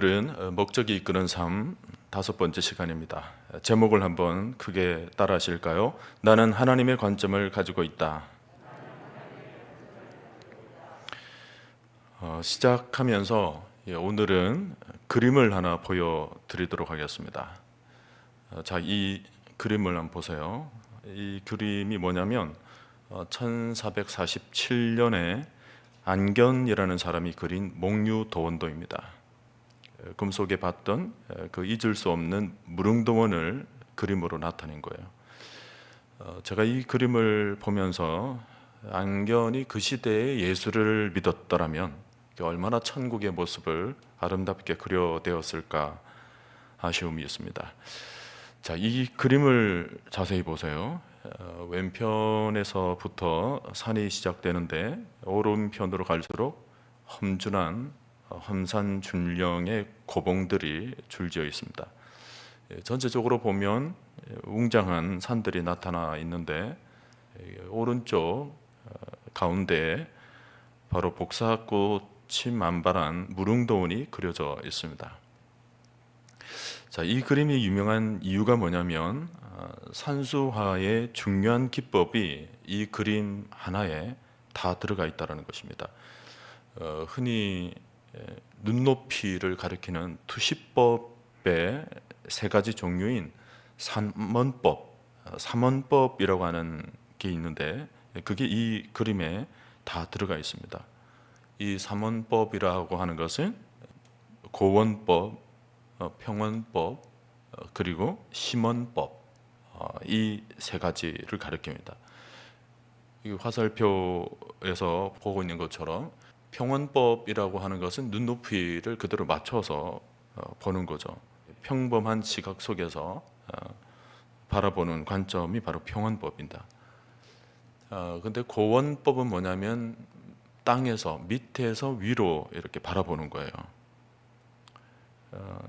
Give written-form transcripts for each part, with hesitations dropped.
오늘은 목적이 이끄는 삶 5번째 시간입니다. 제목을 한번 크게 따라하실까요? 나는 하나님의 관점을 가지고 있다. 시작하면서 오늘은 그림을 하나 보여드리도록 하겠습니다. 자, 이 그림을 한번 보세요. 이 그림이 뭐냐면 1447년에 안견이라는 사람이 그린 목류도원도입니다. 꿈속에 봤던 그 잊을 수 없는 무릉도원을 그림으로 나타낸 거예요. 제가 이 그림을 보면서 안견이 그 시대에 예수를 믿었더라면 얼마나 천국의 모습을 아름답게 그려내었을까 아쉬움이 있습니다. 자, 이 그림을 자세히 보세요. 왼편에서부터 산이 시작되는데 오른편으로 갈수록 험준한 험산준령의 고봉들이 줄지어 있습니다. 전체적으로 보면 웅장한 산들이 나타나 있는데 오른쪽 가운데 바로 복사꽃이 만발한 무릉도원이 그려져 있습니다. 자, 이 그림이 유명한 이유가 뭐냐면 산수화의 중요한 기법이 이 그림 하나에 다 들어가 있다는 것입니다. 흔히 눈높이를 가리키는 투시법의 세 가지 종류인 삼원법이라고 하는 게 있는데 그게 이 그림에 다 들어가 있습니다. 이 삼원법이라고 하는 것은 고원법, 평원법, 그리고 심원법, 이 세 가지를 가리킵니다. 이 화살표에서 보고 있는 것처럼 평원법이라고 하는 것은 눈높이를 그대로 맞춰서 보는 거죠. 평범한 시각 속에서 바라보는 관점이 바로 평원법입니다. 근데 고원법은 뭐냐면 땅에서 밑에서 위로 이렇게 바라보는 거예요.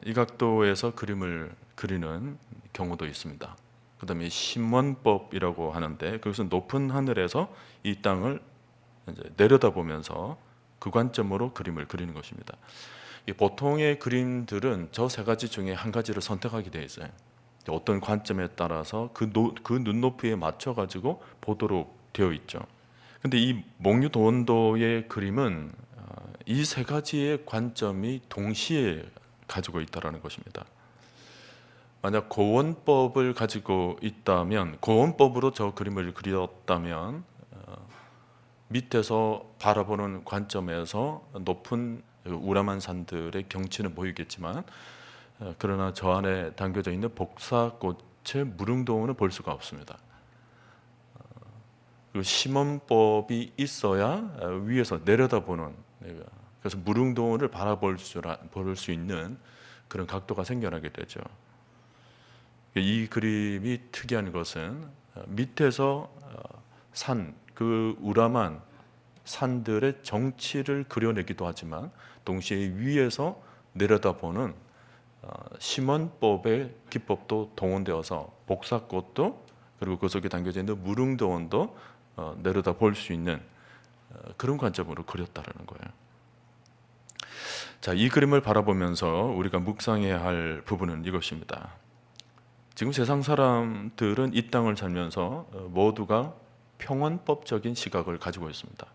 이 각도에서 그림을 그리는 경우도 있습니다. 그 다음에 심원법이라고 하는데 그것은 높은 하늘에서 이 땅을 이제 내려다보면서 그 관점으로 그림을 그리는 것입니다. 보통의 그림들은 저 세 가지 중에 한 가지를 선택하게 되어 있어요. 어떤 관점에 따라서 그 눈높이에 맞춰 가지고 보도록 되어 있죠. 근데 이 목류도원도의 그림은 이 세 가지의 관점이 동시에 가지고 있다는 것입니다. 만약 고원법을 가지고 있다면, 고원법으로 저 그림을 그렸다면 밑에서 바라보는 관점에서 높은 우람한 산들의 경치는 보이겠지만 그러나 저 안에 담겨져 있는 복사꽃의 무릉도원을 볼 수가 없습니다. 그 심원법이 있어야 위에서 내려다보는, 그래서 무릉도원을 바라볼 수 있는 그런 각도가 생겨나게 되죠. 이 그림이 특이한 것은 밑에서 산, 그 우람한 산들의 정치를 그려내기도 하지만 동시에 위에서 내려다보는 심원법의 기법도 동원되어서 복사꽃도 그리고 그 속에 담겨져 있는 무릉도원도 내려다볼 수 있는 그런 관점으로 그렸다는 거예요. 자, 이 그림을 바라보면서 우리가 묵상해야 할 부분은 이것입니다. 지금 세상 사람들은 이 땅을 살면서 모두가 평원법적인 시각을 가지고 있습니다.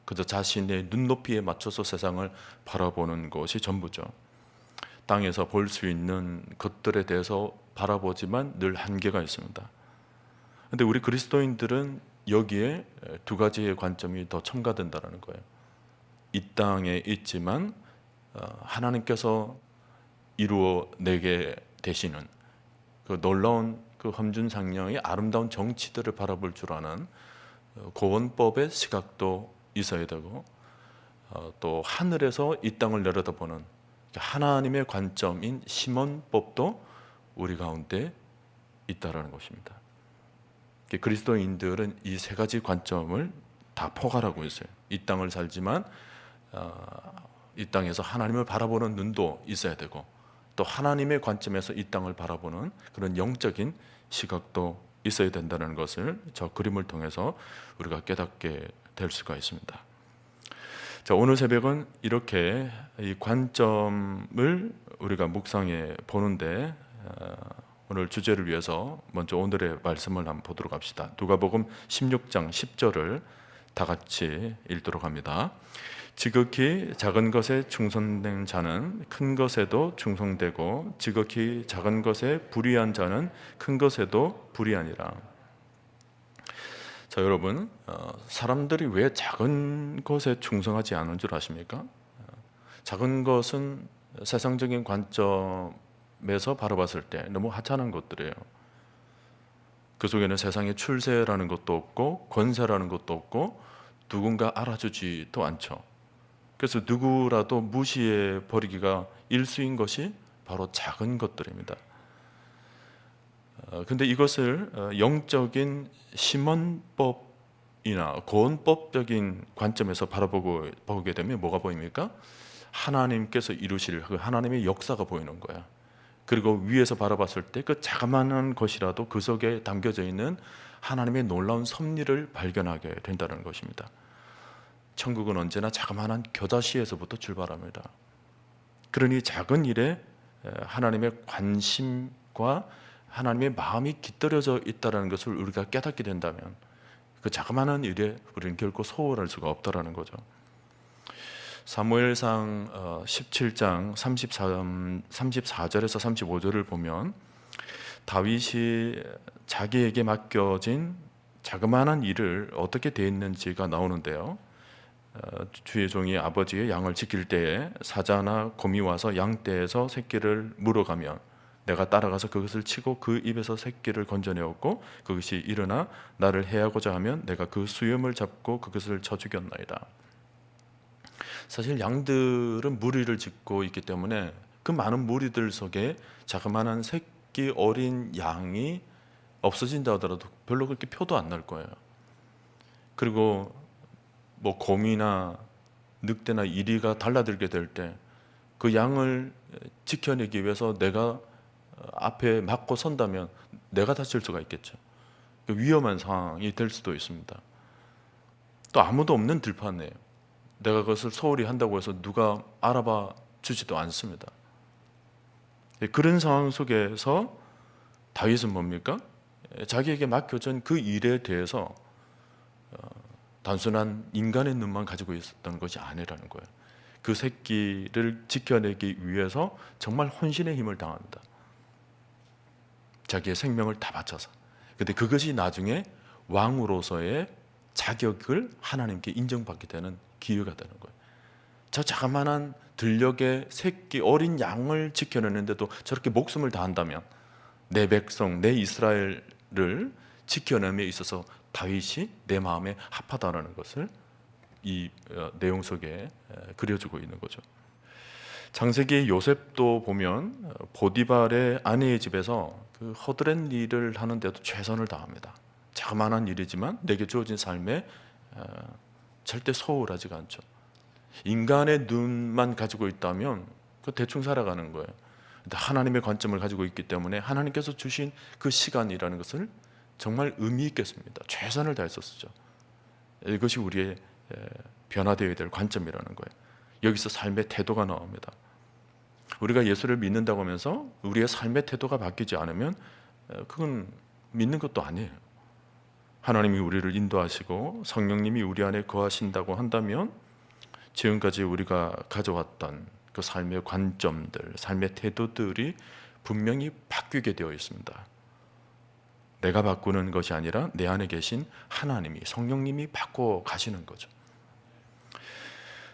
그저 자신의 눈높이에 맞춰서 세상을 바라보는 것이 전부죠. 땅에서 볼 수 있는 것들에 대해서 바라보지만 늘 한계가 있습니다. 그런데 우리 그리스도인들은 여기에 두 가지의 관점이 더 첨가된다는 거예요. 이 땅에 있지만 하나님께서 이루어내게 되시는 그 놀라운 그 험준상령의 아름다운 정치들을 바라볼 줄 아는 고원법의 시각도 있어야 되고 또 하늘에서 이 땅을 내려다보는 하나님의 관점인 심원법도 우리 가운데 있다라는 것입니다. 그리스도인들은 이 세 가지 관점을 다 포괄하고 있어요. 이 땅을 살지만 이 땅에서 하나님을 바라보는 눈도 있어야 되고 또 하나님의 관점에서 이 땅을 바라보는 그런 영적인 시각도 있어야 된다는 것을 저 그림을 통해서 우리가 깨닫게 될 수가 있습니다. 자, 오늘 새벽은 이렇게 이 관점을 우리가 묵상해 보는데 오늘 주제를 위해서 먼저 오늘의 말씀을 한번 보도록 합시다. 누가복음 16장 10절을 다 같이 읽도록 합니다. 지극히 작은 것에 충성된 자는 큰 것에도 충성되고 지극히 작은 것에 불의한 자는 큰 것에도 불의하니라. 자, 여러분, 사람들이 왜 작은 것에 충성하지 않은 줄 아십니까? 작은 것은 세상적인 관점에서 바라봤을 때 너무 하찮은 것들이에요. 그 속에는 세상에 출세라는 것도 없고 권세라는 것도 없고 누군가 알아주지도 않죠. 그래서 누구라도 무시해 버리기가 일수인 것이 바로 작은 것들입니다. 근데 이것을 영적인 심언법이나 고언법적인 관점에서 바라보게 되면 뭐가 보입니까? 하나님께서 이루실 그 하나님의 역사가 보이는 거야. 그리고 위에서 바라봤을 때 그 자그마한 것이라도 그 속에 담겨져 있는 하나님의 놀라운 섭리를 발견하게 된다는 것입니다. 천국은 언제나 자그마한 겨자씨에서부터 출발합니다. 그러니 작은 일에 하나님의 관심과 하나님의 마음이 깃들여져 있다는 것을 우리가 깨닫게 된다면 그 자그마한 일에 우리는 결코 소홀할 수가 없다는 거죠. 사무엘상 17장 34절에서 35절을 보면 다윗이 자기에게 맡겨진 자그마한 일을 어떻게 대했는지가 나오는데요. 주의 종이 아버지의 양을 지킬 때에 사자나 곰이 와서 양떼에서 새끼를 물어가면 내가 따라가서 그것을 치고 그 입에서 새끼를 건져내었고 그것이 일어나 나를 해하고자 하면 내가 그 수염을 잡고 그것을 쳐 죽였나이다. 사실 양들은 무리를 짓고 있기 때문에 그 많은 무리들 속에 자그마한 새끼 어린 양이 없어진다 하더라도 별로 그렇게 표도 안 날 거예요. 그리고 뭐 곰이나 늑대나 이리가 달라들게 될 때 그 양을 지켜내기 위해서 내가 앞에 막고 선다면 내가 다칠 수가 있겠죠. 위험한 상황이 될 수도 있습니다. 또 아무도 없는 들판이에요. 내가 그것을 소홀히 한다고 해서 누가 알아봐 주지도 않습니다. 그런 상황 속에서 다윗은 뭡니까? 자기에게 맡겨진 그 일에 대해서 단순한 인간의 눈만 가지고 있었던 것이 아니라는 거예요. 그 새끼를 지켜내기 위해서 정말 혼신의 힘을 다합니다. 자기의 생명을 다 바쳐서. 근데 그것이 나중에 왕으로서의 자격을 하나님께 인정받게 되는 기회가 되는 거예요. 저 자그마한 들녘의 새끼 어린 양을 지켜내는데도 저렇게 목숨을 다한다면 내 백성, 내 이스라엘을 지켜냄에 있어서 다윗이 내 마음에 합하다라는 것을 이 내용 속에 그려주고 있는 거죠. 창세기 요셉도 보면 보디발의 아내의 집에서 그 허드렛 일을 하는데도 최선을 다합니다. 자그마한 일이지만 내게 주어진 삶에 절대 소홀하지가 않죠. 인간의 눈만 가지고 있다면 그 대충 살아가는 거예요. 근데 하나님의 관점을 가지고 있기 때문에 하나님께서 주신 그 시간이라는 것을 정말 의미 있게 씁니다. 최선을 다해서 쓰죠. 이것이 우리의 변화되어야 될 관점이라는 거예요. 여기서 삶의 태도가 나옵니다. 우리가 예수를 믿는다고 하면서 우리의 삶의 태도가 바뀌지 않으면 그건 믿는 것도 아니에요. 하나님이 우리를 인도하시고 성령님이 우리 안에 거하신다고 한다면 지금까지 우리가 가져왔던 그 삶의 관점들, 삶의 태도들이 분명히 바뀌게 되어 있습니다. 내가 바꾸는 것이 아니라 내 안에 계신 하나님이, 성령님이 바꿔 가시는 거죠.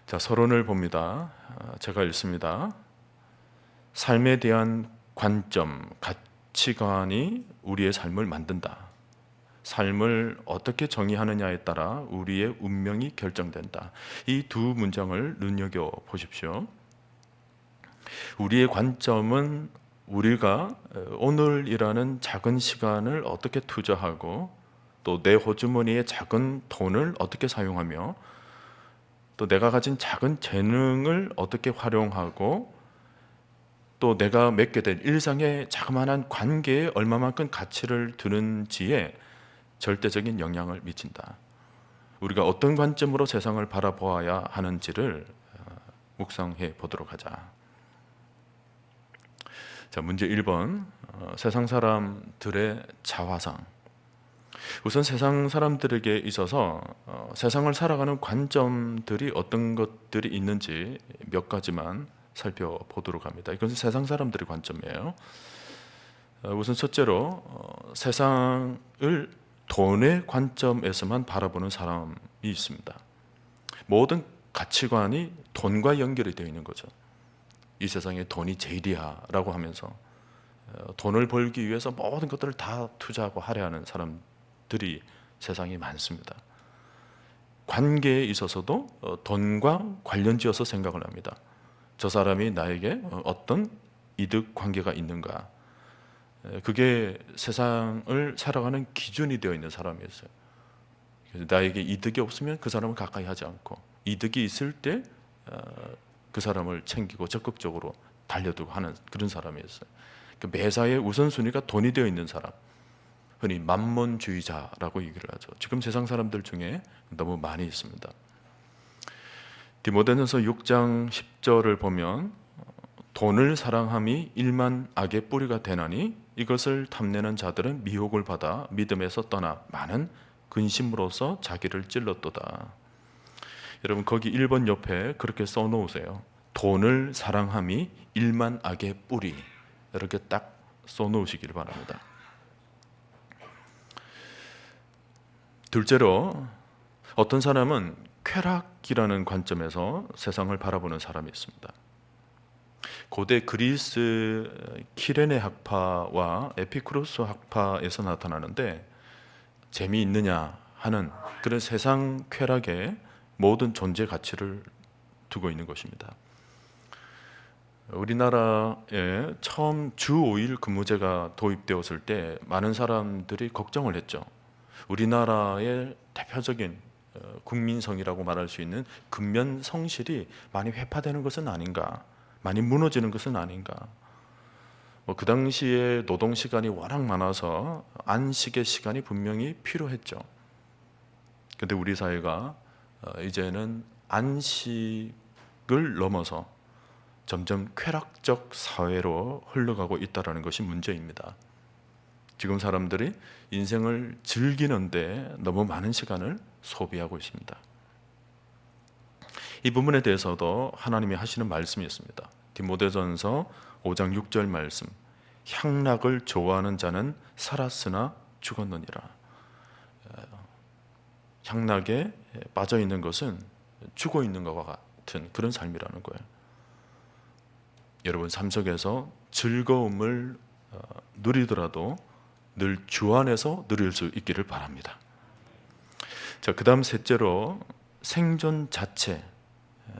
자, 서론을 봅니다. 제가 읽습니다. 삶에 대한 관점, 가치관이 우리의 삶을 만든다. 삶을 어떻게 정의하느냐에 따라 우리의 운명이 결정된다. 이 두 문장을 눈여겨 보십시오. 우리의 관점은 우리가 오늘이라는 작은 시간을 어떻게 투자하고 또 내 호주머니의 작은 돈을 어떻게 사용하며 또 내가 가진 작은 재능을 어떻게 활용하고 또 내가 맺게 된 일상의 자그마한 관계에 얼마만큼 가치를 두는지에 절대적인 영향을 미친다. 우리가 어떤 관점으로 세상을 바라보아야 하는지를 묵상해 보도록 하자. 자, 문제 1번. 세상 사람들의 자화상. 우선 세상 사람들에게 있어서 세상을 살아가는 관점들이 어떤 것들이 있는지 몇 가지만 살펴보도록 합니다. 이것은 세상 사람들의 관점이에요. 우선 첫째로 세상을 돈의 관점에서만 바라보는 사람이 있습니다. 모든 가치관이 돈과 연결이 되어 있는 거죠. 이 세상에 돈이 제일이야 라고 하면서 돈을 벌기 위해서 모든 것들을 다 투자하고 할애하는 사람들이 세상에 많습니다. 관계에 있어서도 돈과 관련지어서 생각을 합니다. 저 사람이 나에게 어떤 이득 관계가 있는가, 그게 세상을 살아가는 기준이 되어 있는 사람이었어요. 나에게 이득이 없으면 그 사람을 가까이 하지 않고, 이득이 있을 때 그 사람을 챙기고 적극적으로 달려들고 하는 그런 사람이었어요. 매사에 우선순위가 돈이 되어 있는 사람, 흔히 만몬주의자라고 얘기를 하죠. 지금 세상 사람들 중에 너무 많이 있습니다. 디모데전서 6장 10절을 보면 돈을 사랑함이 일만 악의 뿌리가 되나니 이것을 탐내는 자들은 미혹을 받아 믿음에서 떠나 많은 근심으로써 자기를 찔렀도다. 여러분, 거기 1번 옆에 그렇게 써놓으세요. 돈을 사랑함이 일만 악의 뿌리, 이렇게 딱 써놓으시길 바랍니다. 둘째로, 어떤 사람은 쾌락이라는 관점에서 세상을 바라보는 사람이 있습니다. 고대 그리스 키레네 학파와 에피쿠로스 학파에서 나타나는데, 재미있느냐 하는 그런 세상 쾌락에 모든 존재 가치를 두고 있는 것입니다. 우리나라에 처음 주 5일 근무제가 도입되었을 때 많은 사람들이 걱정을 했죠. 우리나라의 대표적인 국민성이라고 말할 수 있는 근면 성실이 많이 회파되는 것은 아닌가, 많이 무너지는 것은 아닌가. 그 당시에 노동 시간이 워낙 많아서 안식의 시간이 분명히 필요했죠. 근데 우리 사회가 이제는 안식을 넘어서 점점 쾌락적 사회로 흘러가고 있다는 것이 문제입니다. 지금 사람들이 인생을 즐기는데 너무 많은 시간을 소비하고 있습니다. 이 부분에 대해서도 하나님이 하시는 말씀이 있습니다. 디모데전서 5장 6절 말씀. 향락을 좋아하는 자는 살았으나 죽었느니라. 향락에 빠져 있는 것은 죽어 있는 것과 같은 그런 삶이라는 거예요. 여러분, 삶 속에서 즐거움을 누리더라도 늘 주 안에서 누릴 수 있기를 바랍니다. 자, 그 다음 셋째로, 생존 자체,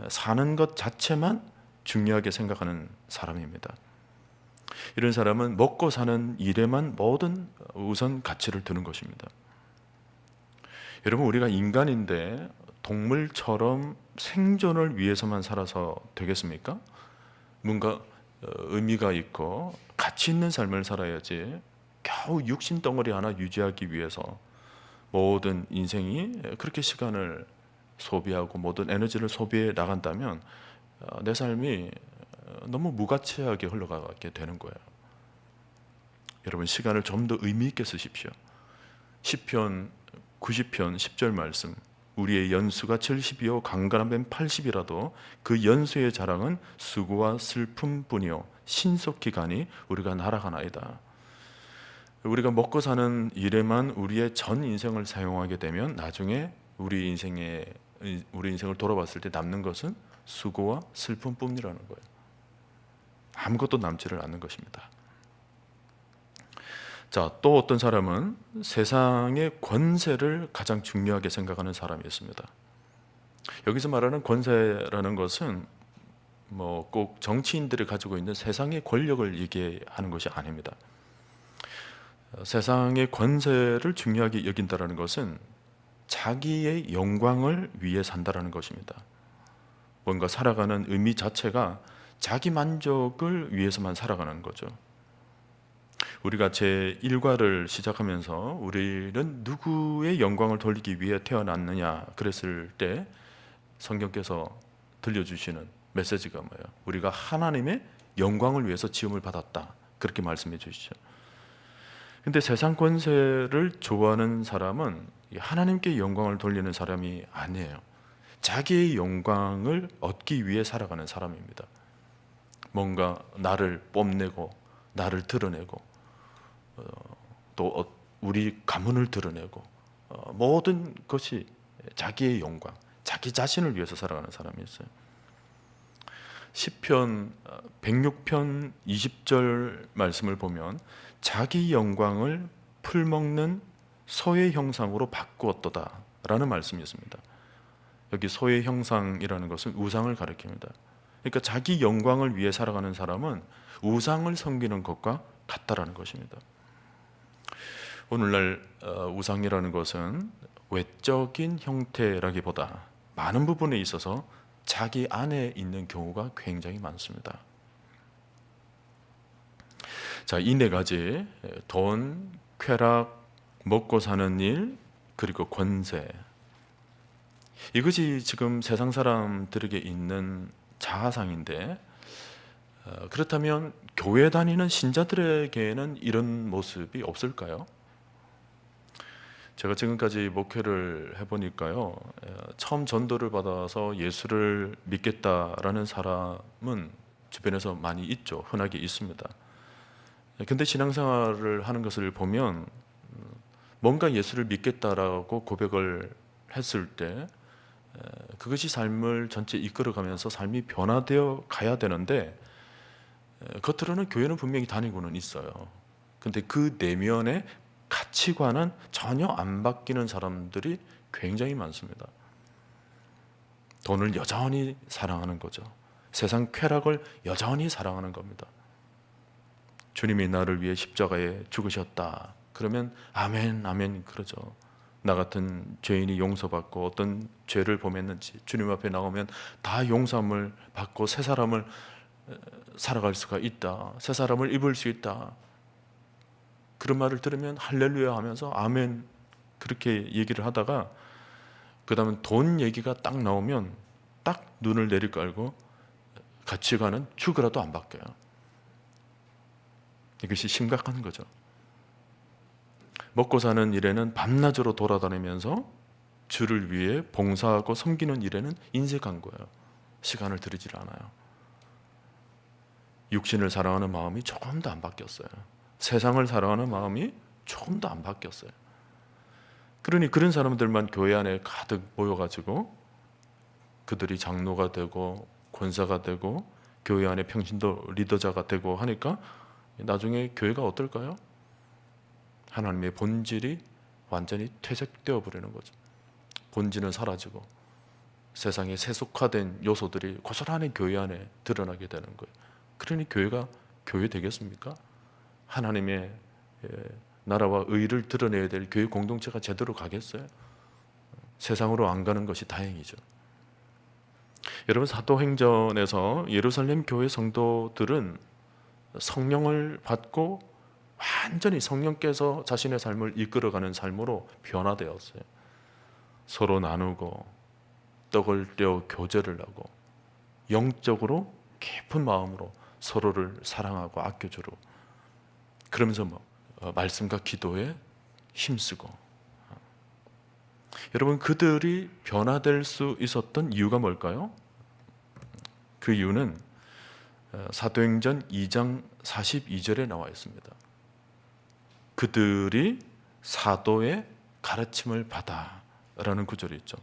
사는 것 자체만 중요하게 생각하는 사람입니다. 이런 사람은 먹고 사는 일에만 모든 우선 가치를 두는 것입니다. 여러분, 우리가 인간인데 동물처럼 생존을 위해서만 살아서 되겠습니까? 뭔가 의미가 있고 가치 있는 삶을 살아야지 겨우 육신 덩어리 하나 유지하기 위해서 모든 인생이 그렇게 시간을 소비하고 모든 에너지를 소비해 나간다면 내 삶이 너무 무가치하게 흘러가게 되는 거예요. 여러분, 시간을 좀 더 의미 있게 쓰십시오. 시편 90편 10절 말씀. 우리의 연수가 70이요 강건한 뱀 80이라도 그 연수의 자랑은 수고와 슬픔뿐이요 신속히 가니 우리가 날아가나이다. 우리가 먹고 사는 일에만 우리의 전 인생을 사용하게 되면 나중에 우리 인생을 돌아봤을 때 남는 것은 수고와 슬픔뿐이라는 거예요. 아무것도 남지를 않는 것입니다. 자, 또 어떤 사람은 세상의 권세를 가장 중요하게 생각하는 사람이 있습니다. 여기서 말하는 권세라는 것은 꼭 정치인들이 가지고 있는 세상의 권력을 얘기하는 것이 아닙니다. 세상의 권세를 중요하게 여긴다는 것은 자기의 영광을 위해 산다는 것입니다. 뭔가 살아가는 의미 자체가 자기 만족을 위해서만 살아가는 거죠. 우리가 제 1과를 시작하면서 우리는 누구의 영광을 돌리기 위해 태어났느냐 그랬을 때 성경께서 들려주시는 메시지가 뭐예요? 우리가 하나님의 영광을 위해서 지음을 받았다, 그렇게 말씀해 주시죠. 근데 세상 권세를 좋아하는 사람은 하나님께 영광을 돌리는 사람이 아니에요. 자기의 영광을 얻기 위해 살아가는 사람입니다. 뭔가 나를 뽐내고 나를 드러내고 또 우리 가문을 드러내고 모든 것이 자기의 영광, 자기 자신을 위해서 살아가는 사람이 있어요. 시편 106편 20절 말씀을 보면 자기 영광을 풀먹는 소의 형상으로 바꾸었도다 라는 말씀이 있습니다. 여기 소의 형상이라는 것은 우상을 가리킵니다. 그러니까 자기 영광을 위해 살아가는 사람은 우상을 섬기는 것과 같다라는 것입니다. 오늘날 우상이라는 것은 외적인 형태라기보다 많은 부분에 있어서 자기 안에 있는 경우가 굉장히 많습니다. 자, 이 네 가지, 돈, 쾌락, 먹고 사는 일, 그리고 권세, 이것이 지금 세상 사람들에게 있는 자아상인데, 그렇다면 교회 다니는 신자들에게는 이런 모습이 없을까요? 제가 지금까지 목회를 해보니까요, 처음 전도를 받아서 예수를 믿겠다라는 사람은 주변에서 많이 있죠. 흔하게 있습니다. 근데 신앙생활을 하는 것을 보면 뭔가 예수를 믿겠다라고 고백을 했을 때 그것이 삶을 전체 이끌어가면서 삶이 변화되어 가야 되는데, 겉으로는 교회는 분명히 다니고는 있어요. 근데 그 내면의 가치관은 전혀 안 바뀌는 사람들이 굉장히 많습니다. 돈을 여전히 사랑하는 거죠. 세상 쾌락을 여전히 사랑하는 겁니다. 주님이 나를 위해 십자가에 죽으셨다 그러면 아멘 아멘 그러죠. 나 같은 죄인이 용서받고 어떤 죄를 범했는지 주님 앞에 나오면 다 용서함을 받고 새 사람을 살아갈 수가 있다, 새 사람을 입을 수 있다, 그런 말을 들으면 할렐루야 하면서 아멘 그렇게 얘기를 하다가 그 다음에 돈 얘기가 딱 나오면 딱 눈을 내리깔고 가치관은 죽으라도 안 바뀌어요. 이것이 심각한 거죠. 먹고 사는 일에는 밤낮으로 돌아다니면서 주를 위해 봉사하고 섬기는 일에는 인색한 거예요. 시간을 들이질 않아요. 육신을 사랑하는 마음이 조금도 안 바뀌었어요. 세상을 사랑하는 마음이 조금도 안 바뀌었어요. 그러니 그런 사람들만 교회 안에 가득 모여가지고 그들이 장로가 되고 권사가 되고 교회 안에 평신도 리더자가 되고 하니까 나중에 교회가 어떨까요? 하나님의 본질이 완전히 퇴색되어 버리는 거죠. 본질은 사라지고 세상에 세속화된 요소들이 고스란히 교회 안에 드러나게 되는 거예요. 그러니 교회가 교회 되겠습니까? 하나님의 나라와 의를 드러내야 될 교회 공동체가 제대로 가겠어요? 세상으로 안 가는 것이 다행이죠. 여러분, 사도행전에서 예루살렘 교회 성도들은 성령을 받고 완전히 성령께서 자신의 삶을 이끌어가는 삶으로 변화되었어요. 서로 나누고 떡을 떼어 교제를 하고 영적으로 깊은 마음으로 서로를 사랑하고 아껴주고, 그러면서 말씀과 기도에 힘쓰고. 여러분, 그들이 변화될 수 있었던 이유가 뭘까요? 그 이유는 사도행전 2장 42절에 나와 있습니다. 그들이 사도의 가르침을 받아 라는 구절이 있죠.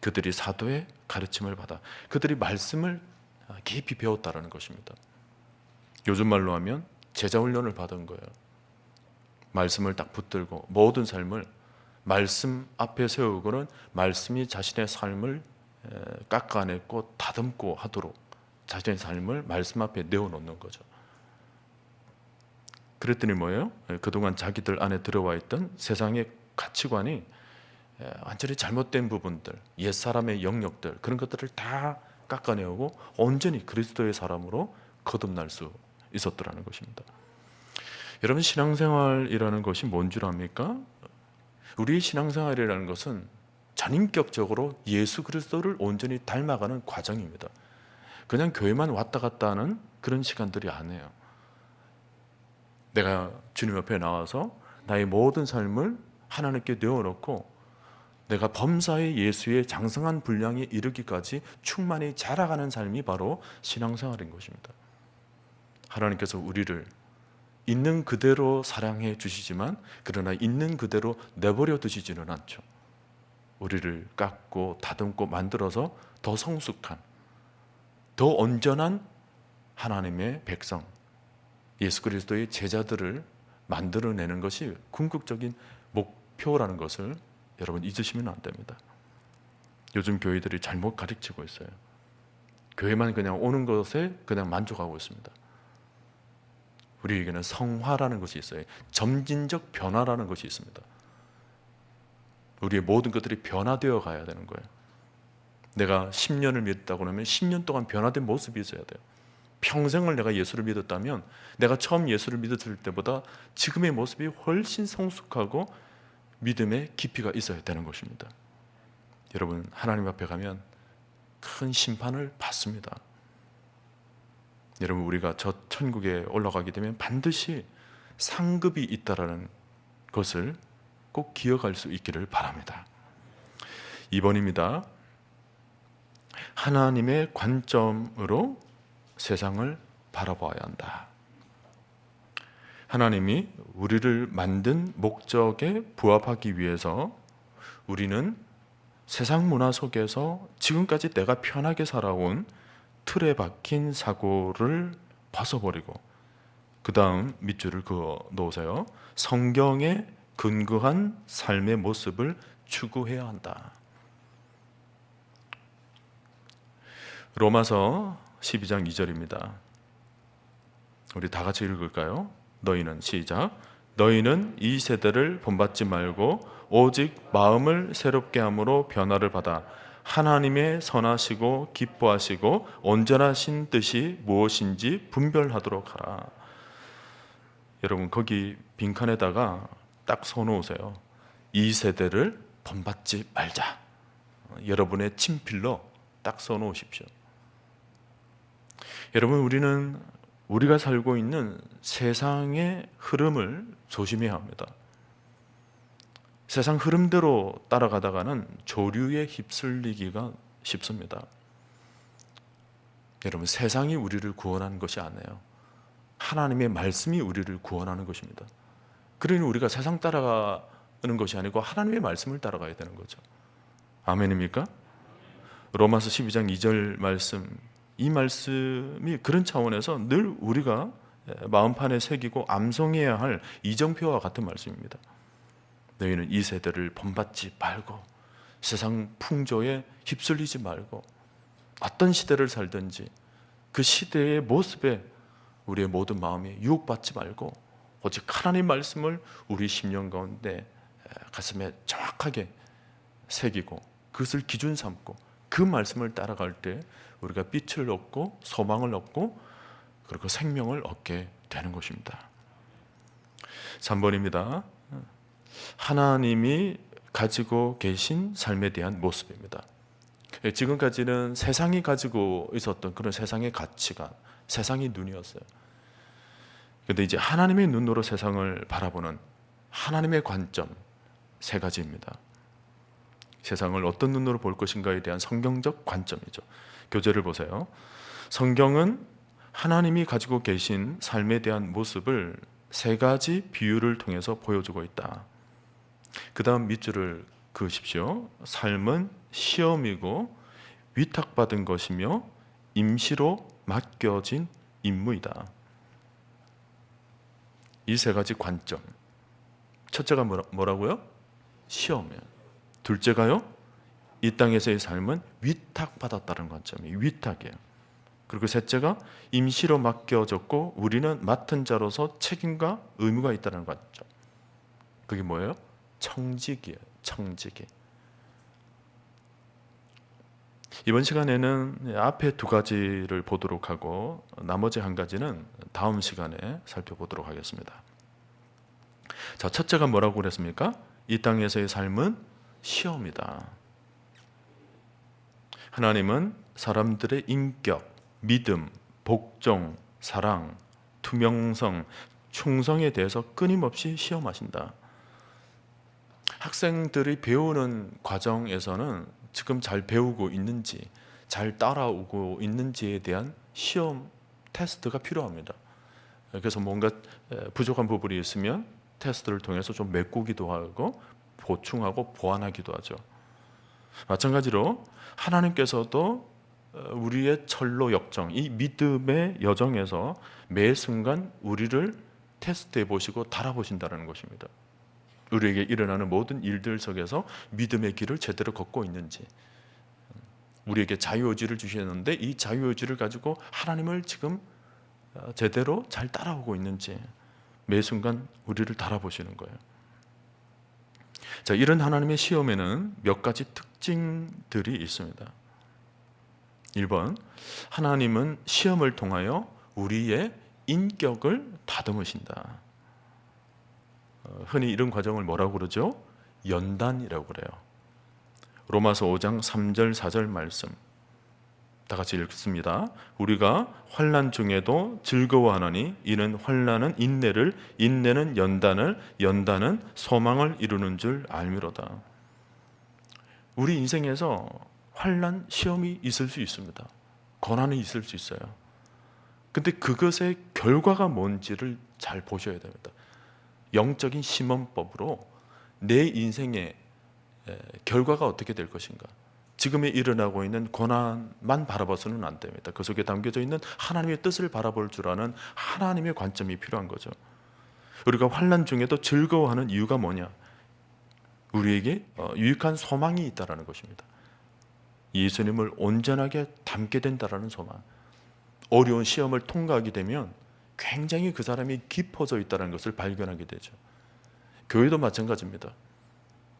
그들이 사도의 가르침을 받아, 그들이 말씀을 깊이 배웠다라는 것입니다. 요즘 말로 하면 제자 훈련을 받은 거예요. 말씀을 딱 붙들고 모든 삶을 말씀 앞에 세우고는 말씀이 자신의 삶을 깎아내고 다듬고 하도록 자신의 삶을 말씀 앞에 내어놓는 거죠. 그랬더니 뭐예요? 그동안 자기들 안에 들어와 있던 세상의 가치관이 완전히 잘못된 부분들, 옛사람의 영역들, 그런 것들을 다 깎아내오고 온전히 그리스도의 사람으로 거듭날 수 있었더라는 것입니다. 여러분, 신앙생활이라는 것이 뭔 줄 압니까? 우리의 신앙생활이라는 것은 전인격적으로 예수 그리스도를 온전히 닮아가는 과정입니다. 그냥 교회만 왔다 갔다 하는 그런 시간들이 아니에요. 내가 주님 옆에 나와서 나의 모든 삶을 하나님께 내어놓고 내가 범사의 예수의 장성한 분량에 이르기까지 충만히 자라가는 삶이 바로 신앙생활인 것입니다. 하나님께서 우리를 있는 그대로 사랑해 주시지만 그러나 있는 그대로 내버려 두시지는 않죠. 우리를 깎고 다듬고 만들어서 더 성숙한, 더 온전한 하나님의 백성, 예수 그리스도의 제자들을 만들어내는 것이 궁극적인 목표라는 것을 여러분 잊으시면 안 됩니다. 요즘 교회들이 잘못 가르치고 있어요. 교회만 그냥 오는 것에 그냥 만족하고 있습니다. 우리에게는 성화라는 것이 있어요. 점진적 변화라는 것이 있습니다. 우리의 모든 것들이 변화되어 가야 되는 거예요. 내가 10년을 믿었다고 하면 10년 동안 변화된 모습이 있어야 돼요. 평생을 내가 예수를 믿었다면 내가 처음 예수를 믿었을 때보다 지금의 모습이 훨씬 성숙하고 믿음의 깊이가 있어야 되는 것입니다. 여러분, 하나님 앞에 가면 큰 심판을 받습니다. 여러분, 우리가 저 천국에 올라가게 되면 반드시 상급이 있다라는 것을 꼭 기억할 수 있기를 바랍니다. 2번입니다. 하나님의 관점으로 세상을 바라봐야 한다. 하나님이 우리를 만든 목적에 부합하기 위해서 우리는 세상 문화 속에서 지금까지 내가 편하게 살아온 틀에 박힌 사고를 벗어버리고 그 다음 밑줄을 그어 놓으세요. 성경에 근거한 삶의 모습을 추구해야 한다. 로마서 12장 2절입니다. 우리 다 같이 읽을까요? 너희는 시작. 너희는 이 세대를 본받지 말고 오직 마음을 새롭게 함으로 변화를 받아 하나님의 선하시고 기뻐하시고 온전하신 뜻이 무엇인지 분별하도록 하라. 여러분, 거기 빈칸에다가 딱 써놓으세요. 이 세대를 본받지 말자. 여러분의 친필로 딱 써놓으십시오. 여러분, 우리는 우리가 살고 있는 세상의 흐름을 조심해야 합니다. 세상 흐름대로 따라가다가는 조류에 휩쓸리기가 쉽습니다. 여러분, 세상이 우리를 구원하는 것이 아니에요. 하나님의 말씀이 우리를 구원하는 것입니다. 그러니 우리가 세상 따라가는 것이 아니고 하나님의 말씀을 따라가야 되는 거죠. 아멘입니까? 로마서 12장 2절 말씀, 이 말씀이 그런 차원에서 늘 우리가 마음판에 새기고 암송해야 할 이정표와 같은 말씀입니다. 너희는 이 세대를 본받지 말고 세상 풍조에 휩쓸리지 말고 어떤 시대를 살든지 그 시대의 모습에 우리의 모든 마음이 유혹받지 말고 오직 하나님 말씀을 우리 심령 가운데 가슴에 정확하게 새기고 그것을 기준 삼고 그 말씀을 따라갈 때 우리가 빛을 얻고 소망을 얻고 그리고 생명을 얻게 되는 것입니다. 3번입니다. 하나님이 가지고 계신 삶에 대한 모습입니다. 지금까지는 세상이 가지고 있었던 그런 세상의 가치관, 세상의 눈이었어요. 그런데 이제 하나님의 눈으로 세상을 바라보는 하나님의 관점 3가지입니다. 세상을 어떤 눈으로 볼 것인가에 대한 성경적 관점이죠. 교재를 보세요. 성경은 하나님이 가지고 계신 삶에 대한 모습을 3가지 비유를 통해서 보여주고 있다. 그 다음 밑줄을 그으십시오. 삶은 시험이고 위탁받은 것이며 임시로 맡겨진 임무이다. 이 3가지 관점. 첫째가 뭐라고요? 시험이에요. 둘째가요? 이 땅에서의 삶은 위탁받았다는 관점이 위탁이에요. 그리고 셋째가 임시로 맡겨졌고 우리는 맡은 자로서 책임과 의무가 있다는 관점. 그게 뭐예요? 청직이에요. 청직이. 이번 시간에는 앞에 2가지를 보도록 하고 나머지 1가지는 다음 시간에 살펴보도록 하겠습니다. 자, 첫째가 뭐라고 그랬습니까? 이 땅에서의 삶은 시험이다. 하나님은 사람들의 인격, 믿음, 복종, 사랑, 투명성, 충성에 대해서 끊임없이 시험하신다. 학생들이 배우는 과정에서는 지금 잘 배우고 있는지, 잘 따라오고 있는지에 대한 시험 테스트가 필요합니다. 그래서 뭔가 부족한 부분이 있으면 테스트를 통해서 좀 메꾸기도 하고 보충하고 보완하기도 하죠. 마찬가지로 하나님께서도 우리의 철로 역정, 이 믿음의 여정에서 매 순간 우리를 테스트해 보시고 달아보신다는 것입니다. 우리에게 일어나는 모든 일들 속에서 믿음의 길을 제대로 걷고 있는지, 우리에게 자유의지를 주셨는데 이 자유의지를 가지고 하나님을 지금 제대로 잘 따라오고 있는지 매 순간 우리를 달아보시는 거예요. 자, 이런 하나님의 시험에는 몇 가지 특징들이 있습니다. 1번, 하나님은 시험을 통하여 우리의 인격을 다듬으신다. 흔히 이런 과정을 뭐라고 그러죠? 연단이라고 그래요. 로마서 5장 3절 4절 말씀 다 같이 읽습니다. 우리가 환난 중에도 즐거워하노니 이는 환난은 인내를, 인내는 연단을, 연단은 소망을 이루는 줄 알미로다. 우리 인생에서 환난, 시험이 있을 수 있습니다. 고난이 있을 수 있어요. 근데 그것의 결과가 뭔지를 잘 보셔야 됩니다. 영적인 시험법으로 내 인생의 결과가 어떻게 될 것인가, 지금에 일어나고 있는 고난만 바라봐서는 안 됩니다. 그 속에 담겨져 있는 하나님의 뜻을 바라볼 줄 아는 하나님의 관점이 필요한 거죠. 우리가 환난 중에도 즐거워하는 이유가 뭐냐? 우리에게 유익한 소망이 있다는 것입니다. 예수님을 온전하게 닮게 된다는 소망. 어려운 시험을 통과하게 되면 굉장히 그 사람이 깊어져 있다는 것을 발견하게 되죠. 교회도 마찬가지입니다.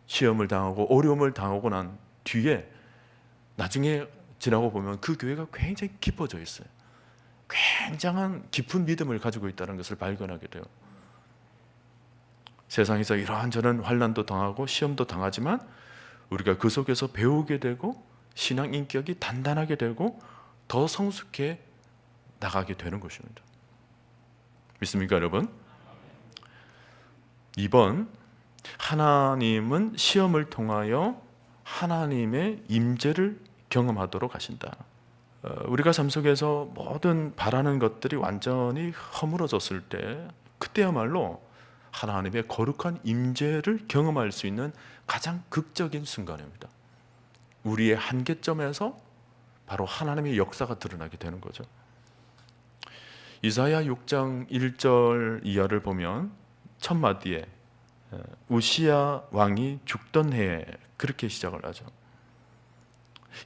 시험을 당하고 어려움을 당하고 난 뒤에 나중에 지나고 보면 그 교회가 굉장히 깊어져 있어요. 굉장한 깊은 믿음을 가지고 있다는 것을 발견하게 돼요. 세상에서 이러한저런 환난도 당하고 시험도 당하지만 우리가 그 속에서 배우게 되고 신앙 인격이 단단하게 되고 더 성숙해 나가게 되는 것입니다. 믿습니까, 여러분? 2번, 하나님은 시험을 통하여 하나님의 임재를 경험하도록 하신다. 우리가 삶 속에서 모든 바라는 것들이 완전히 허물어졌을 때 그때야말로 하나님의 거룩한 임재를 경험할 수 있는 가장 극적인 순간입니다. 우리의 한계점에서 바로 하나님의 역사가 드러나게 되는 거죠. 이사야 6장 1절 이하를 보면 첫 마디에 우시야 왕이 죽던 해에 그렇게 시작을 하죠.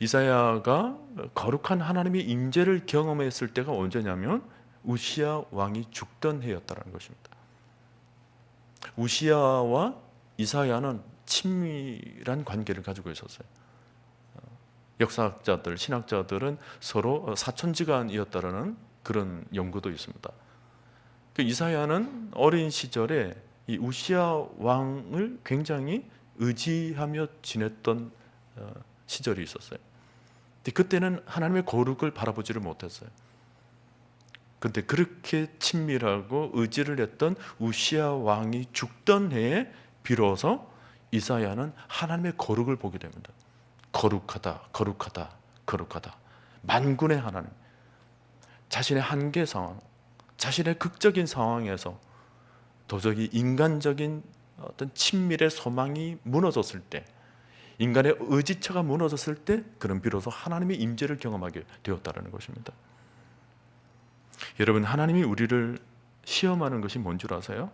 이사야가 거룩한 하나님의 임재를 경험했을 때가 언제냐면 우시야 왕이 죽던 해였다는 것입니다. 우시야와 이사야는 친밀한 관계를 가지고 있었어요. 역사학자들, 신학자들은 서로 사촌지간이었다라는 그런 연구도 있습니다. 그 이사야는 어린 시절에 이 우시야 왕을 굉장히 의지하며 지냈던 시절이 있었어요. 근데 그때는 하나님의 거룩을 바라보지를 못했어요. 그런데 그렇게 친밀하고 의지를 했던 우시야 왕이 죽던 해에 비로소 이사야는 하나님의 거룩을 보게 됩니다. 거룩하다, 거룩하다, 거룩하다. 만군의 하나님. 자신의 한계 상황, 자신의 극적인 상황에서 도저히 인간적인 어떤 친밀의 소망이 무너졌을 때, 인간의 의지처가 무너졌을 때 그런 비로소 하나님의 임재를 경험하게 되었다는 것입니다. 여러분, 하나님이 우리를 시험하는 것이 뭔 줄 아세요?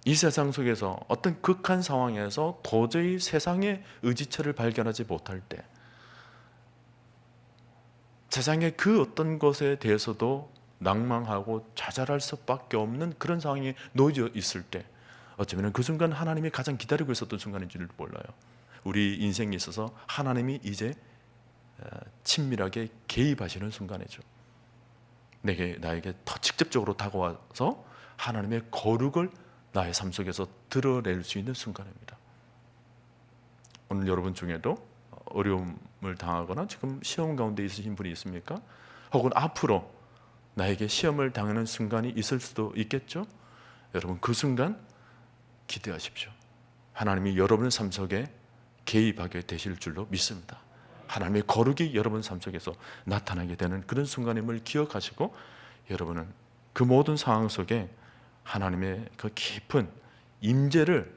이 세상 속에서 어떤 극한 상황에서 도저히 세상의 의지처를 발견하지 못할 때, 세상의 그 어떤 것에 대해서도 낭망하고 좌절할 수밖에 없는 그런 상황에 놓여 있을 때, 어쩌면 그 순간 하나님이 가장 기다리고 있었던 순간인지를 몰라요. 우리 인생에 있어서 하나님이 이제 친밀하게 개입하시는 순간이죠. 나에게 더 직접적으로 다가와서 하나님의 거룩을 나의 삶 속에서 드러낼 수 있는 순간입니다. 오늘 여러분 중에도 어려움을 당하거나 지금 시험 가운데 있으신 분이 있습니까? 혹은 앞으로 나에게 시험을 당하는 순간이 있을 수도 있겠죠? 여러분, 그 순간 기대하십시오. 하나님이 여러분의 삶 속에 개입하게 되실 줄로 믿습니다. 하나님의 거룩이 여러분 삶 속에서 나타나게 되는 그런 순간임을 기억하시고, 여러분은 그 모든 상황 속에 하나님의 그 깊은 임재를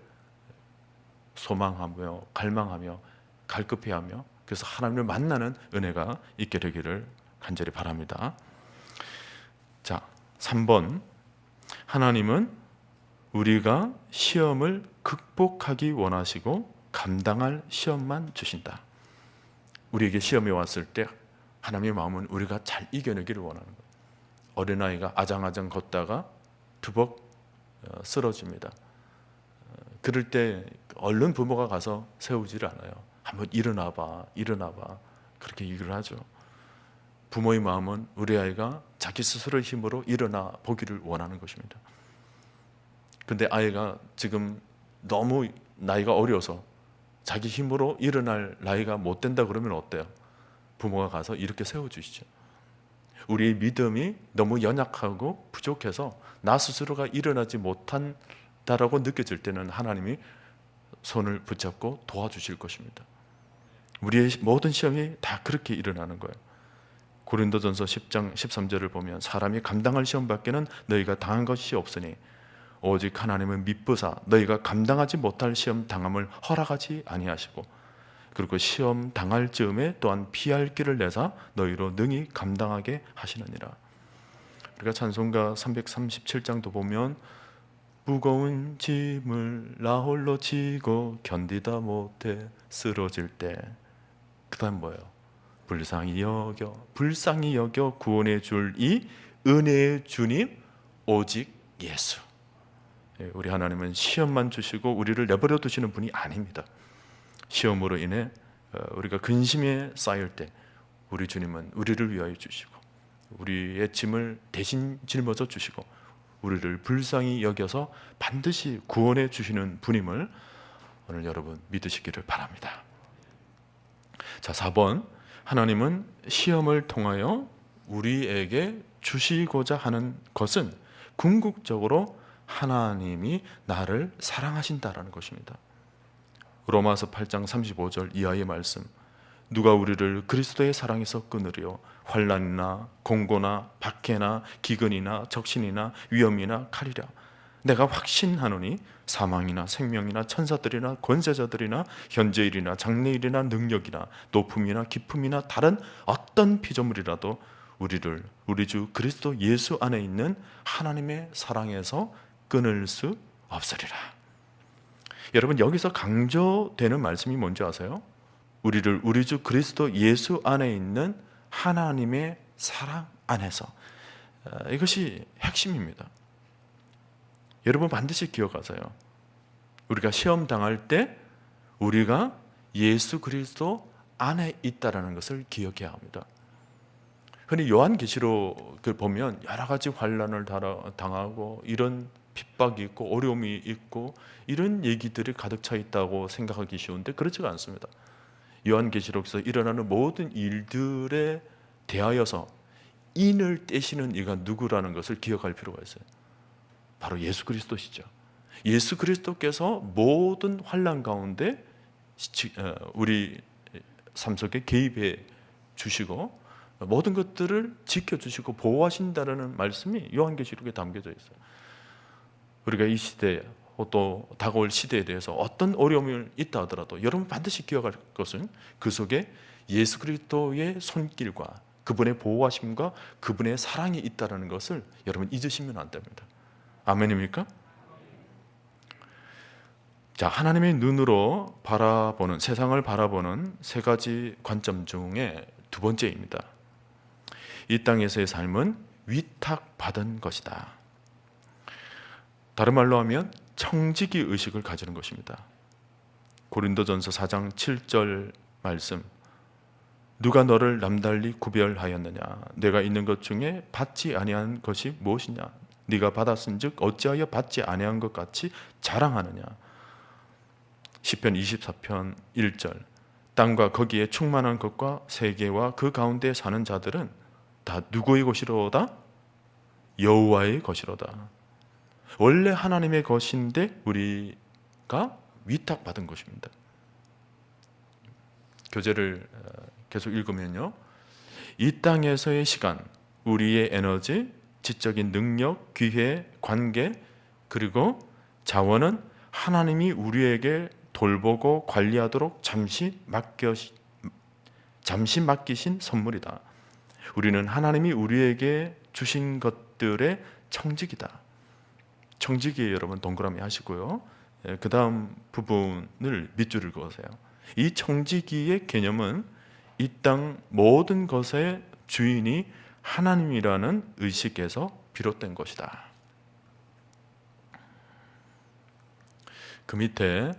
소망하며 갈망하며 갈급해하며, 그래서 하나님을 만나는 은혜가 있게 되기를 간절히 바랍니다. 자, 3번, 하나님은 우리가 시험을 극복하기 원하시고 감당할 시험만 주신다. 우리에게 시험이 왔을 때 하나님의 마음은 우리가 잘 이겨내기를 원하는 거예요. 어린아이가 아장아장 걷다가 두벅 쓰러집니다. 그럴 때 얼른 부모가 가서 세우지를 않아요. 한번 일어나봐, 일어나봐, 그렇게 얘기를 하죠. 부모의 마음은 우리 아이가 자기 스스로의 힘으로 일어나 보기를 원하는 것입니다. 근데 아이가 지금 너무 나이가 어려서 자기 힘으로 일어날 나이가 못 된다 그러면 어때요? 부모가 가서 이렇게 세워주시죠. 우리의 믿음이 너무 연약하고 부족해서 나 스스로가 일어나지 못한다라고 느껴질 때는 하나님이 손을 붙잡고 도와주실 것입니다. 우리의 모든 시험이 다 그렇게 일어나는 거예요. 고린도전서 10장 13절을 보면 사람이 감당할 시험밖에는 너희가 당한 것이 없으니 오직 하나님은 미쁘사 너희가 감당하지 못할 시험 당함을 허락하지 아니하시고, 그리고 시험 당할 즈음에 또한 피할 길을 내사 너희로 능히 감당하게 하시느니라. 우리가 찬송가 337장도 보면 무거운 짐을 나 홀로 지고 견디다 못해 쓰러질 때, 그 다음 뭐예요? 불쌍히 여겨 구원해 줄 이 은혜의 주님 오직 예수. 우리 하나님은 시험만 주시고 우리를 내버려 두시는 분이 아닙니다. 시험으로 인해 우리가 근심에 쌓일 때 우리 주님은 우리를 위하여 주시고 우리의 짐을 대신 짊어져 주시고 우리를 불쌍히 여겨서 반드시 구원해 주시는 분임을 오늘 여러분 믿으시기를 바랍니다. 자, 4번, 하나님은 시험을 통하여 우리에게 주시고자 하는 것은 궁극적으로 하나님이 나를 사랑하신다라는 것입니다. 로마서 8장 35절 이하의 말씀, 누가 우리를 그리스도의 사랑에서 끊으리요? 환난이나 공고나 박해나 기근이나 적신이나 위험이나 칼이라. 내가 확신하노니 사망이나 생명이나 천사들이나 권세자들이나 현재일이나 장래일이나 능력이나 높음이나 깊음이나 다른 어떤 피조물이라도 우리를 우리 주 그리스도 예수 안에 있는 하나님의 사랑에서 끊을 수 없으리라. 여러분, 여기서 강조되는 말씀이 뭔지 아세요? 우리를 우리 주 그리스도 예수 안에 있는 하나님의 사랑 안에서, 이것이 핵심입니다. 여러분 반드시 기억하세요. 우리가 시험 당할 때 우리가 예수 그리스도 안에 있다라는 것을 기억해야 합니다. 흔히 요한계시록을 보면 여러 가지 환난을 당하고 이런 핍박이 있고 어려움이 있고 이런 얘기들이 가득 차 있다고 생각하기 쉬운데 그렇지가 않습니다. 요한계시록에서 일어나는 모든 일들에 대하여서 인을 떼시는 이가 누구라는 것을 기억할 필요가 있어요. 바로 예수 그리스도시죠. 예수 그리스도께서 모든 환난 가운데 우리 삶 속에 개입해 주시고 모든 것들을 지켜주시고 보호하신다는 말씀이 요한계시록에 담겨져 있어요. 우리가 이 시대 또 다가올 시대에 대해서 어떤 어려움이 있다 하더라도 여러분 반드시 기억할 것은 그 속에 예수 그리스도의 손길과 그분의 보호하심과 그분의 사랑이 있다는 것을 여러분 잊으시면 안 됩니다. 아멘입니까? 자, 하나님의 눈으로 바라보는, 세상을 바라보는 세 가지 관점 중에 두 번째입니다. 이 땅에서의 삶은 위탁받은 것이다. 다른 말로 하면 청지기 의식을 가지는 것입니다. 고린도전서 4장 7절 말씀, 누가 너를 남달리 구별하였느냐? 내가 있는 것 중에 받지 아니한 것이 무엇이냐? 네가 받았은즉 어찌하여 받지 아니한 것 같이 자랑하느냐. 시편 24편 1절. 땅과 거기에 충만한 것과 세계와 그 가운데 사는 자들은 다 누구의 것이로다? 여호와의 것이로다. 원래 하나님의 것인데 우리가 위탁받은 것입니다. 교재를 계속 읽으면요, 이 땅에서의 시간, 우리의 에너지, 지적인 능력, 기회, 관계, 그리고 자원은 하나님이 우리에게 돌보고 관리하도록 잠시 맡기신 선물이다. 우리는 하나님이 우리에게 주신 것들의 청지기다. 청지기에 여러분 동그라미 하시고요. 그 다음 부분을 밑줄을 그으세요. 이 청지기의 개념은 이 땅 모든 것의 주인이 하나님이라는 의식에서 비롯된 것이다. 그 밑에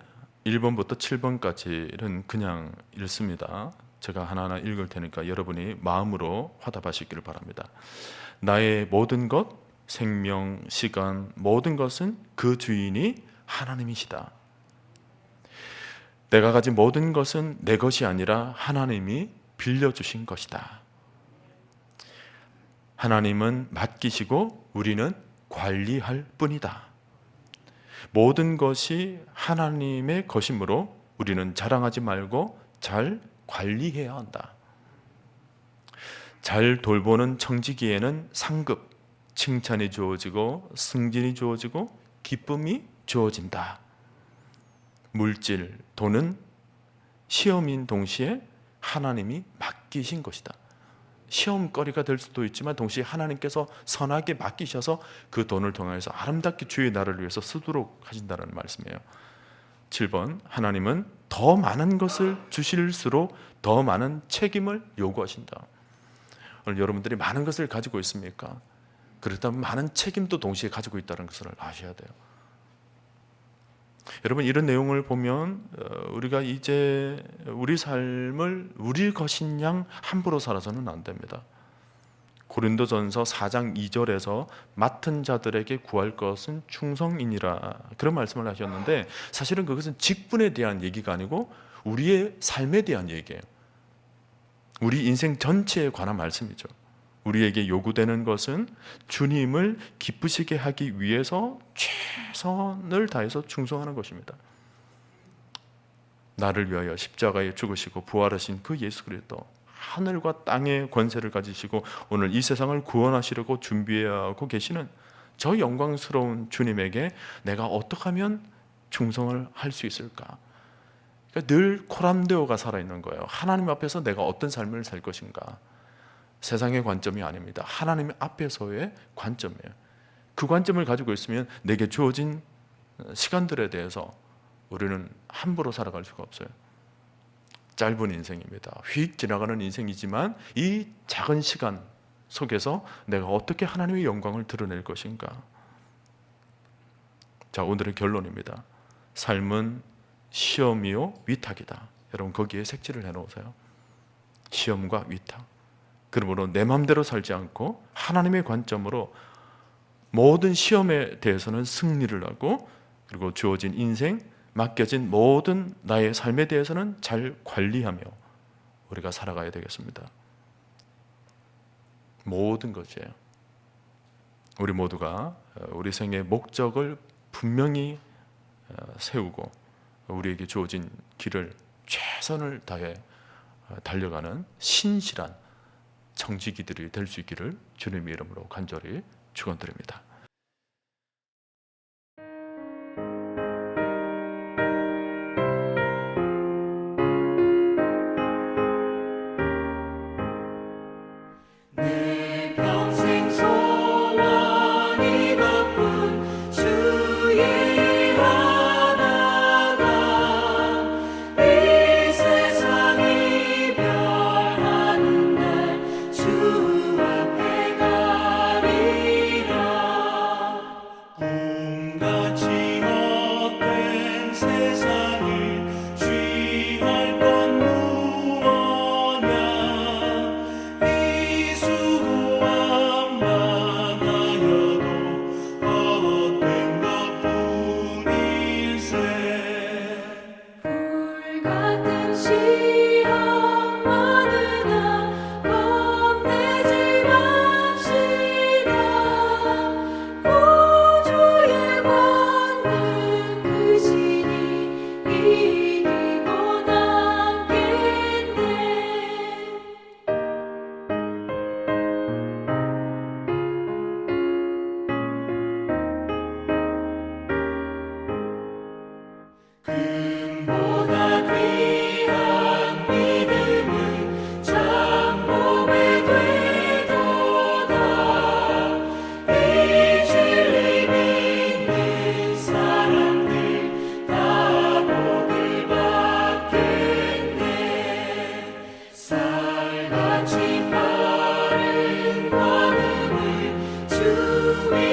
1번부터 7번까지는 그냥 읽습니다. 제가 하나하나 읽을 테니까 여러분이 마음으로 화답하시기를 바랍니다. 나의 모든 것, 생명, 시간, 모든 것은 그 주인이 하나님이시다. 내가 가진 모든 것은 내 것이 아니라 하나님이 빌려주신 것이다. 하나님은 맡기시고 우리는 관리할 뿐이다. 모든 것이 하나님의 것이므로 우리는 자랑하지 말고 잘 관리해야 한다. 잘 돌보는 청지기에는 상급, 칭찬이 주어지고 승진이 주어지고 기쁨이 주어진다. 물질, 돈은 시험인 동시에 하나님이 맡기신 것이다. 시험거리가 될 수도 있지만 동시에 하나님께서 선하게 맡기셔서 그 돈을 통해서 아름답게 주의 나라를 위해서 쓰도록 하신다는 말씀이에요. 7번, 하나님은 더 많은 것을 주실수록 더 많은 책임을 요구하신다. 오늘 여러분들이 많은 것을 가지고 있습니까? 그렇다면 많은 책임도 동시에 가지고 있다는 것을 아셔야 돼요. 여러분, 이런 내용을 보면 우리가 이제 우리 삶을 우리 것인 양 함부로 살아서는 안 됩니다. 고린도전서 4장 2절에서 맡은 자들에게 구할 것은 충성이니라, 그런 말씀을 하셨는데 사실은 그것은 직분에 대한 얘기가 아니고 우리의 삶에 대한 얘기예요. 우리 인생 전체에 관한 말씀이죠. 우리에게 요구되는 것은 주님을 기쁘시게 하기 위해서 최선을 다해서 충성하는 것입니다. 나를 위하여 십자가에 죽으시고 부활하신 그 예수 그리스도, 하늘과 땅의 권세를 가지시고 오늘 이 세상을 구원하시려고 준비하고 계시는 저 영광스러운 주님에게 내가 어떻게 하면 충성을 할 수 있을까? 그러니까 늘 코람데오가 살아있는 거예요. 하나님 앞에서 내가 어떤 삶을 살 것인가? 세상의 관점이 아닙니다. 하나님 앞에서의 관점이에요. 그 관점을 가지고 있으면 내게 주어진 시간들에 대해서 우리는 함부로 살아갈 수가 없어요. 짧은 인생입니다. 휙 지나가는 인생이지만 이 작은 시간 속에서 내가 어떻게 하나님의 영광을 드러낼 것인가? 자, 오늘의 결론입니다. 삶은 시험이요 위탁이다. 여러분, 거기에 색칠을 해놓으세요. 시험과 위탁. 그러므로 내 마음대로 살지 않고 하나님의 관점으로 모든 시험에 대해서는 승리를 하고, 그리고 주어진 인생, 맡겨진 모든 나의 삶에 대해서는 잘 관리하며 우리가 살아가야 되겠습니다. 모든 것이에요. 우리 모두가 우리 생의 목적을 분명히 세우고 우리에게 주어진 길을 최선을 다해 달려가는 신실한 청지기들이 될 수 있기를 주님의 이름으로 간절히 축원드립니다. 주의